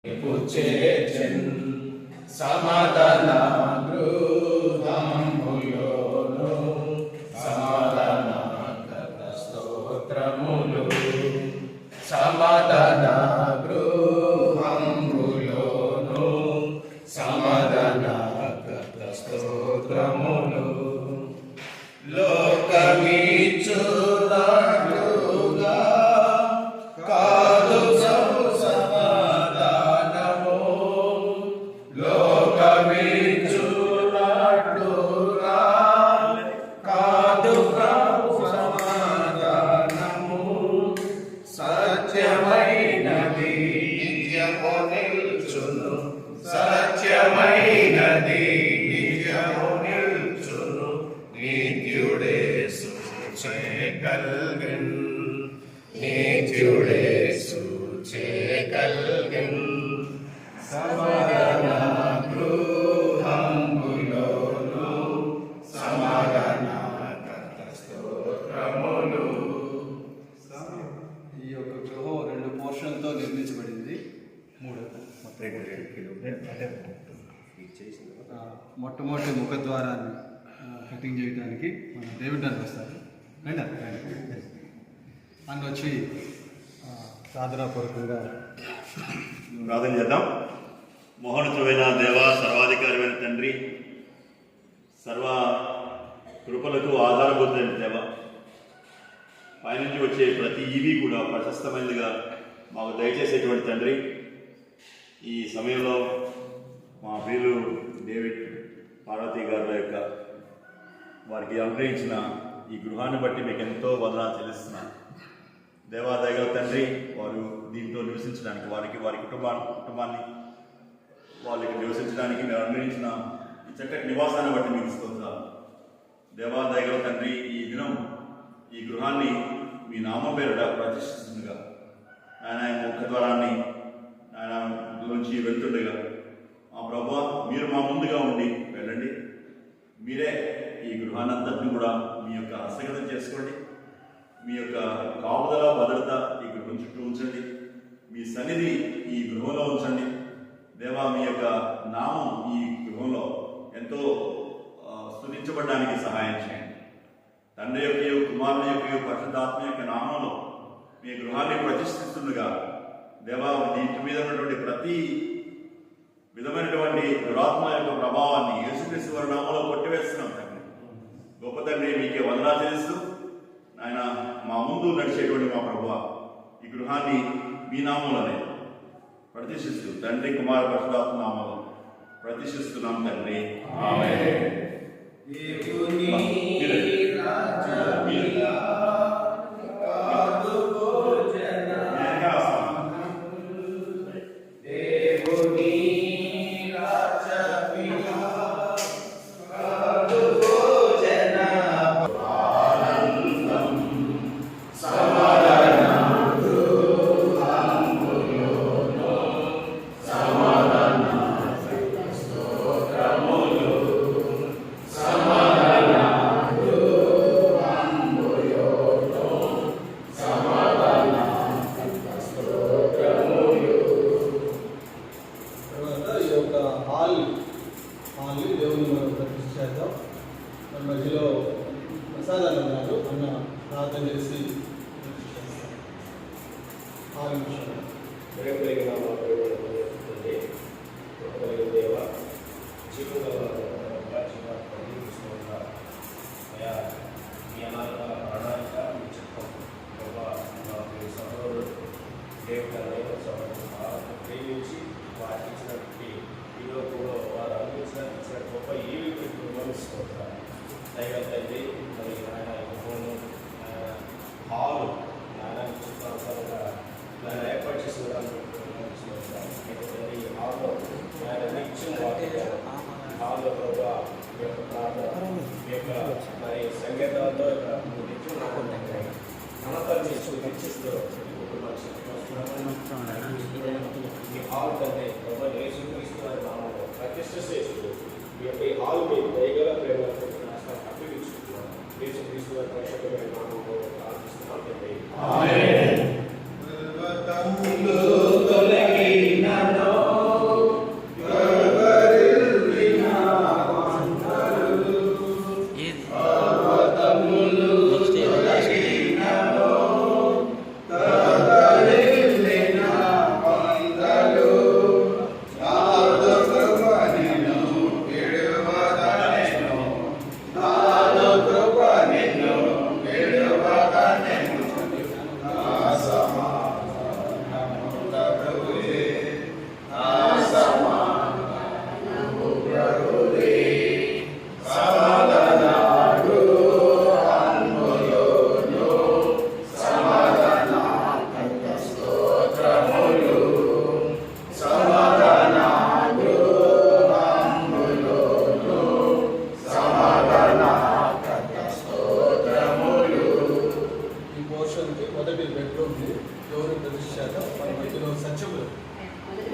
పుచ్చేచెన్ సమాధాన గృహంబులోను సమాధాన స్తోత్రములు సమాధాన గృహంబులోను సమాధాన స్తోత్రములు లోకమిచ్చునట్లుగా కాదు సమాధానము లోకమిచ్చునట్లుగా కాదు సమాధానము సత్యమైనది నిత్యము నిల్చును సత్యమైనది నిత్యము నిల్చును నిత్యుడే సూచేకల్గన్ నిత్యుడే సూచేకల్గన్ సమాధాన గృహంబులోను సమాధాన స్తోత్రములు. ఈ యొక్క గృహం 2 పోర్షన్లతో నిర్మించబడింది. మొట్టమొదటి ముఖద్వారాన్ని కటింగ్ చేయడానికి మన డేవిడ్ అని వస్తారు. రండి అని వచ్చి సాధనాపూర్వకంగా ప్రార్థన చేద్దాం. మహోన్నతుడైన దేవ, సర్వాధికారమైన తండ్రి, సర్వ కృపలకు ఆధారభూతమైన దేవ, పైనుంచి వచ్చే ప్రతి ఈవి కూడా ప్రశస్తమైనదిగా మాకు దయచేసేటువంటి తండ్రి, ఈ సమయంలో మా ప్రియులు డేవిడ్ పార్వతి గారి యొక్క వారికి అనుగ్రహించిన ఈ గృహాన్ని బట్టి మీకు ఎంతో వందనాలు చెల్లిస్తున్నాను. దేవాదయగల తండ్రి, వారు దీంట్లో నివసించడానికి వారి కుటుంబాన్ని వాళ్ళకి నివసించడానికి మీరు అనుగ్రహించిన ఈ చక్కటి నివాసాన్ని బట్టి మీకు స్తోత్రాలు. దేవాదయగల తండ్రి, ఈ దినం ఈ గృహాన్ని మీ నామం పేరుట ప్రతిష్ఠిస్తుండగా ఆయన ముఖద్వారాన్ని ఆయన నుంచి వెళ్తుండగా మా ప్రభువా, మీరు మా ముందుగా ఉండి వెళ్ళండి. మీరే ఈ గృహానంతటిని కూడా మీ యొక్క హస్తగతం చేసుకోండి. మీ యొక్క కాపుదల భద్రత ఈ గృహం చుట్టూ ఉంచండి. మీ సన్నిధి ఈ గృహంలో ఉంచండి. దేవా, మీ యొక్క నామం ఈ గృహంలో ఎంతో స్తుతించబడడానికి సహాయం చేయండి. తండ్రి యొక్క కుమారుని యొక్క పరిశుద్ధాత్మ యొక్క నామంలో మీ గృహాన్ని ప్రతిష్ఠిస్తుండగా దేవా, దీని మీద ఉన్నటువంటి ప్రతి విధమైనటువంటి దురాత్మ యొక్క ప్రభావాన్ని యేసుక్రీస్తు వారి నామంలో కొట్టివేస్తున్నాం తండ్రి. గొప్ప తండ్రి, మీకే వందనాలు చెల్లిస్తూ ఆయన మా ముందు నడిచేటువంటి మా ప్రభువా, ఈ గృహాన్ని మీ నామంలోనే ప్రతిష్ఠిస్తూ తండ్రి కుమార పరిశుద్ధాత్మ నామంలో ప్రతిష్ఠిస్తున్నాం తండ్రి. దేవుని మనం ప్రతిష్ఠ చేద్దాం. మన మధ్యలో ప్రసాదాలు ఉన్నారు, అన్న ప్రార్థన చేసి ప్రేమించి వారికి ఇచ్చినటువంటి ఈరోజు వారు అందించిన గొప్ప ఏవి గమనిస్తుంటారు. దైవ తండ్రి, మరి ఆయన ఫోను హాలు ఆయన చుట్టానుసారంగా ఆయన ఏర్పాటు చేసుకోవడానికి ఈ హాల్లో ఆయన నిత్యం హాల్లో కూడా మీ యొక్క ప్రార్థన మీ యొక్క మరి సంగీతాలతో నిత్యం ఘనతని సూచిస్తూ ఈ హాల్ కంటే ప్రభు యేసుక్రీస్తు వారి నామములో ప్రతిష్ఠ చేస్తూ ఈ యొక్క ఈ హాల్ మీద దయగల ప్రేమ అప్పగించుకుంటున్నాం. యేసుక్రీస్తు వారి పరిశుద్ధమైన నామములో ప్రార్థిస్తున్నాం తండ్రి. ఆమేన్.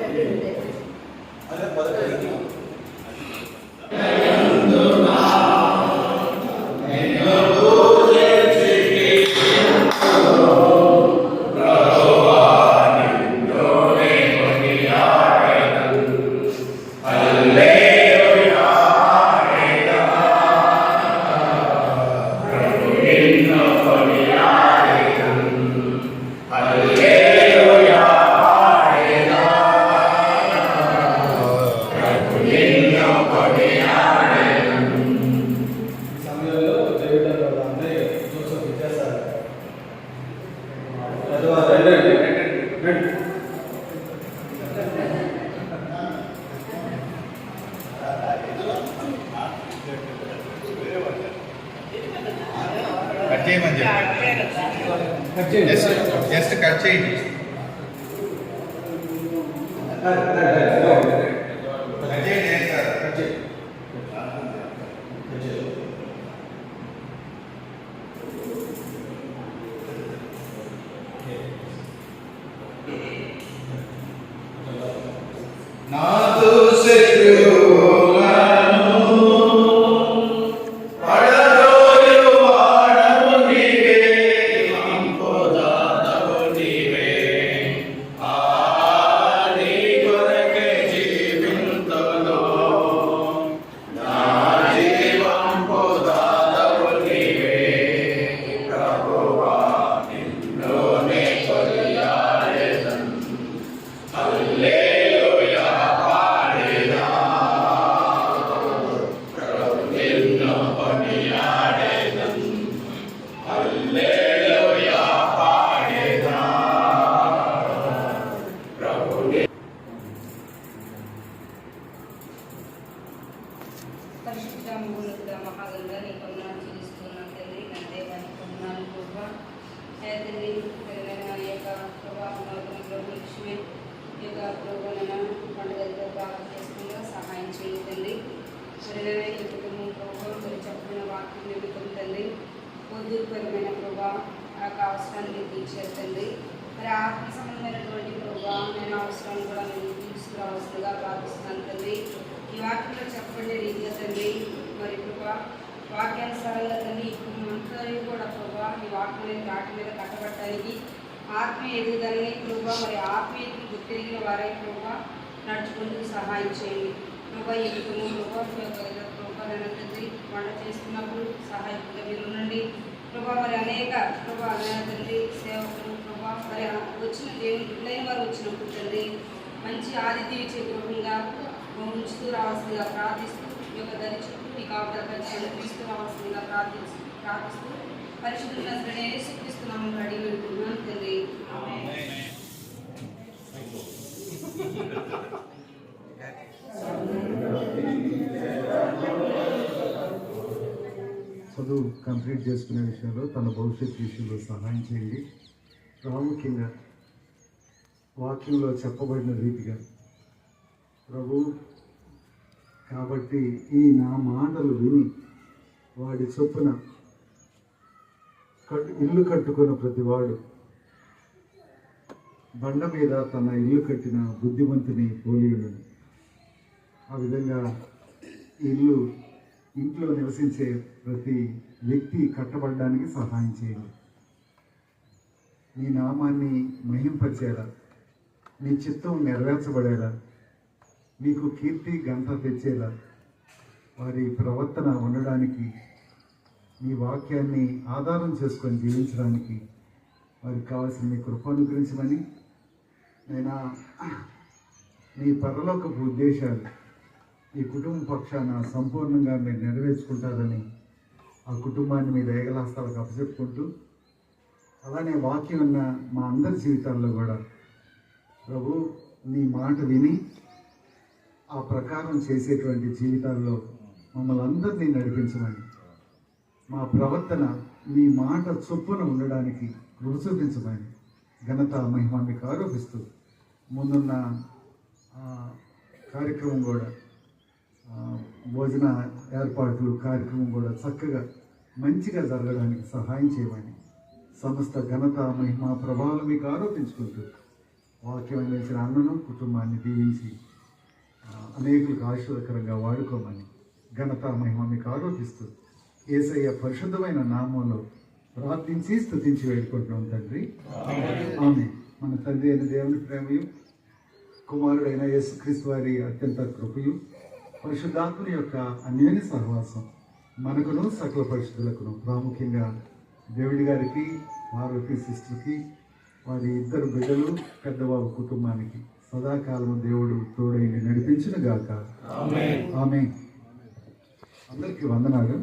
అదే మొదటి సమయంలో దేవుడు అన్నయ్య జోసెఫ్ విద్యాసాగర్ కట్ చేయమని చెప్పి జస్ట్ కట్ చేయండి. కట్ చేయండి, ఏం కాదు. నాదు శత్రువులను పడదోయు వాడవు నీవే, సంపదానవు నీవే. నీ కొరకే జీవింతును, నా జీవంపు దానవు నీవే. ప్రభువా నిన్నునే కొనియాడెదను, హల్లెలూయా పాడెదా. ప్రభు నిన్ను కొనియాడెదను, హల్లెలూయా పాడెదా. ప్రభు పరిశుద్ధ మూలక మహాగంగా నీ కొందనాలు చెల్లిస్తున్నాను తండ్రి. నా దేవాన్ని కొందనాలు ప్రభా. తండ్రి పెరిగిన యొక్క ప్రభావం లక్ష్మి ఈ యొక్క ప్రోగ్రాం పండుగలతో బాగా చేసుకుంటూ సహాయం చేయండి. పెరిగిన ఈ కుటుంబం ప్రభావం మరి చెప్పిన వాక్యం నిమిత్తం తండ్రి పొద్దుపరమైన ప్రభా ఆ యొక్క అవసరాన్ని తీర్చారు తండ్రి. మరి ఆత్మ సంబంధమైనటువంటి ప్రభా నేను అవసరాన్ని కూడా నేను తీసుకురావాల్సిందిగా ప్రార్థిస్తున్నాను తండ్రి. ఈ వాక్యంలో చెప్పబడే రీతిగా తండ్రి మరి ప్రభా వాక్యానుసారంగా తండ్రి ఈ కుటుంబం అంతా కూడా ప్రభా ఈ వాక్యం వాటి మీద కట్టబట్టడానికి ఆత్మీయ ఎదుగుదలని ప్రభా మరి ఆత్మీయతను గుర్తిరిగిన వారై ప్రభా నడుచుకుంటూ సహాయం చేయండి. ప్రభా ఈ కుటుంబం ప్రభా మీ యొక్క ప్రభా నేను తండ్రి వంట చేస్తున్నప్పుడు సహాయకులుగా మీరు ఉండండి ప్రభా. మరి అనేక ప్రభా తండ్రి సేవకులు ప్రభా మరి వచ్చిన దేవుని బిడ్డలైన వారు వచ్చినప్పుడు తండ్రి మంచి ఆతిథ్యం ఇచ్చే గృహంగా ఉంచుతూ రావాల్సిందిగా ప్రార్థిస్తూ ఈ యొక్క దరి చుట్టూ మీ కాపుదలపై తీసుకు రావాల్సిందిగా ప్రార్థిస్తూ పరిశుద్ధుల యేసుక్రీస్తున్నాము అడిగి వెళ్తున్నాను తండ్రి. ఆమేన్. చదువు కంప్లీట్ చేసుకునే విషయంలో తన భవిష్యత్ విషయంలో సహాయం చేయండి. ప్రాముఖ్యంగా వాక్యంలో చెప్పబడిన రీతిగా ప్రభు కాబట్టి ఈ నా మాటలు విని వాడి చొప్పున ఇల్లు కట్టుకున్న ప్రతివాడు బండ మీద తన ఇల్లు కట్టిన బుద్ధిమంతుని పోలి ఉండను. ఆ విధంగా ఇంట్లో నివసించే ప్రతి వ్యక్తి కట్టబడడానికి సహాయం చేయండి. నీ నామాన్ని మహింపచేలా, నీ చిత్తం నెరవేర్చబడేలా, నీకు కీర్తి గంట తెచ్చేలా వారి ప్రవర్తన ఉండడానికి, నీ వాక్యాన్ని ఆధారం చేసుకొని జీవించడానికి వారికి కావాల్సిన నీ కృప అనుగ్రహించమని, నేను నీ పరలోకపు ఉద్దేశాలు ఈ కుటుంబ పక్షాన సంపూర్ణంగా మీరు నెరవేర్చుకుంటారని ఆ కుటుంబాన్ని మీ దయగలాస్తాలకు అప్పచెప్పుకుంటూ, అలానే వాక్యం ఉన్న మా అందరి జీవితాల్లో కూడా ప్రభు నీ మాట విని ఆ ప్రకారం చేసేటువంటి జీవితాల్లో మమ్మల్ని అందరినీ నడిపించమని, మా ప్రవర్తన మీ మాట చొప్పున ఉండడానికి కృప చూపించమని ఘనత మహిమ మీకు ఆరోపిస్తూ ముందున్న కార్యక్రమం కూడా భోజన ఏర్పాట్లు కార్యక్రమం కూడా చక్కగా మంచిగా జరగడానికి సహాయం చేయమని సమస్త ఘనత మహిమ ప్రభావాలు మీకు ఆరోపించుకుంటూ వాక్యం అందించిన అన్నను కుటుంబాన్ని దీవించి అనేకులకు ఆశీర్వదకరంగా వాడుకోమని ఘనత మహిమ మీకు ఆరోపిస్తూ యేసయ్య పరిశుద్ధమైన నామంలో ప్రార్థించి స్తుతించి వేడుకుంటున్నాం తండ్రి. ఆమె మన తండ్రి అయిన దేవుని ప్రేమయు కుమారుడైన యేసుక్రీస్తు వారి అత్యంత కృపయు పరిశుద్ధాత్మని యొక్క అన్యోన్య సహవాసం మనకును సకల పరిశుద్ధులకును ప్రాముఖ్యంగా దేవుడి గారికి పార్వతి సిస్టర్కి వారి ఇద్దరు బిడ్డలు పెద్దబాబు కుటుంబానికి సదాకాలం దేవుడు తోడైంది నడిపించును గాక. ఆమేన్. అందరికీ వందనాలు.